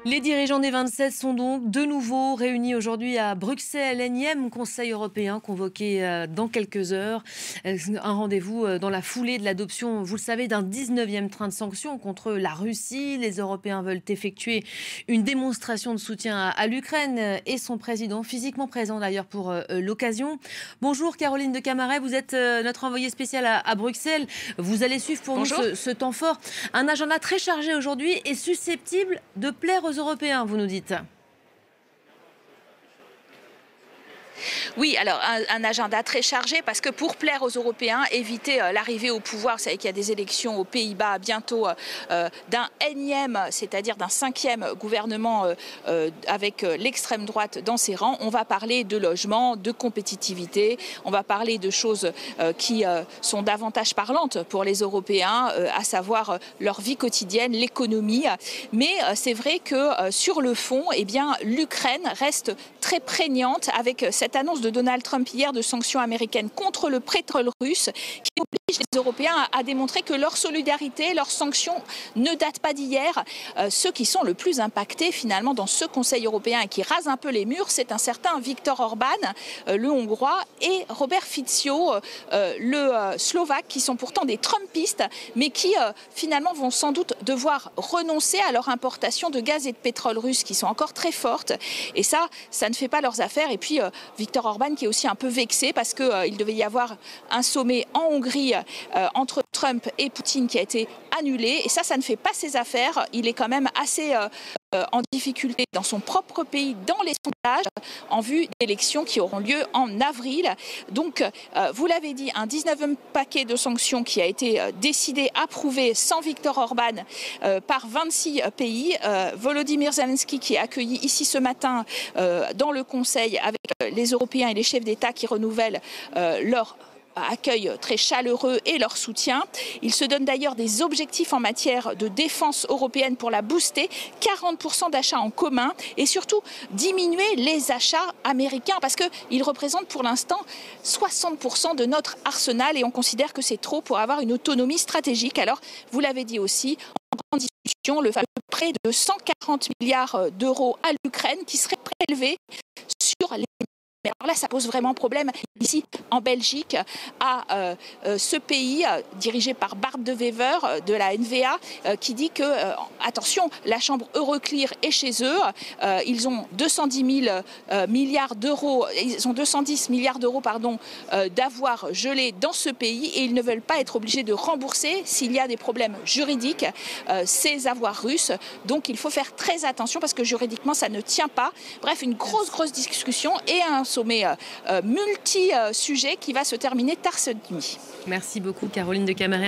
Les dirigeants des 27 sont donc de nouveau réunis aujourd'hui à Bruxelles, énième Conseil européen convoqué dans quelques heures. Un rendez-vous dans la foulée de l'adoption, vous le savez, d'un 19e train de sanctions contre la Russie. Les Européens veulent effectuer une démonstration de soutien à l'Ukraine et son président, physiquement présent d'ailleurs pour l'occasion. Bonjour Caroline de Camaret, vous êtes notre envoyée spéciale à Bruxelles. Vous allez suivre pour Bonjour. nous ce temps fort. Un agenda très chargé aujourd'hui et susceptible de plaire aux Européens, vous nous dites. Oui, alors un agenda très chargé parce que pour plaire aux Européens, éviter l'arrivée au pouvoir, vous savez qu'il y a des élections aux Pays-Bas bientôt d'un énième, c'est-à-dire d'un 5e gouvernement avec l'extrême droite dans ses rangs. On va parler de logement, de compétitivité, on va parler de choses qui sont davantage parlantes pour les Européens, à savoir leur vie quotidienne, l'économie. Mais c'est vrai que sur le fond, eh bien, l'Ukraine reste très prégnante avec cette annonce de Donald Trump hier de sanctions américaines contre le pétrole russe qui oblige les Européens à démontrer que leur solidarité, leurs sanctions ne datent pas d'hier. Ceux qui sont le plus impactés finalement dans ce Conseil européen et qui rasent un peu les murs, c'est un certain Viktor Orban, le Hongrois, et Robert Fico, le Slovaque, qui sont pourtant des Trumpistes, mais qui finalement vont sans doute devoir renoncer à leur importation de gaz et de pétrole russe qui sont encore très fortes. Et ça ne fait pas leurs affaires. Et puis Viktor Orban qui est aussi un peu vexé parce qu'il devait y avoir un sommet en Hongrie entre Trump et Poutine qui a été annulé. Et ça ne fait pas ses affaires. Il est quand même assez en difficulté dans son propre pays, dans les sondages, en vue d'élections qui auront lieu en avril. Donc, vous l'avez dit, un 19e paquet de sanctions qui a été décidé, approuvé sans Viktor Orban par 26 pays. Volodymyr Zelensky qui est accueilli ici ce matin dans le Conseil avec les Européens et les chefs d'État qui renouvellent leur accueil très chaleureux et leur soutien. Ils se donnent d'ailleurs des objectifs en matière de défense européenne pour la booster, 40% d'achats en commun et surtout diminuer les achats américains parce qu'ils représentent pour l'instant 60% de notre arsenal et on considère que c'est trop pour avoir une autonomie stratégique. Alors, vous l'avez dit aussi, en grande discussion, le fameux prêt de 140 milliards d'euros à l'Ukraine qui serait prélevé sur les... Mais alors là, ça pose vraiment problème ici en Belgique à ce pays dirigé par Bart de Wever de la NVA qui dit que, attention, la chambre Euroclear est chez eux. Ils ont 210 milliards d'euros, ils ont 210 milliards d'euros d'avoirs gelés dans ce pays et ils ne veulent pas être obligés de rembourser s'il y a des problèmes juridiques ces avoirs russes. Donc il faut faire très attention parce que juridiquement ça ne tient pas. Bref, une grosse discussion et un sommet multi-sujet qui va se terminer tard cette nuit. Merci beaucoup Caroline de Camaret.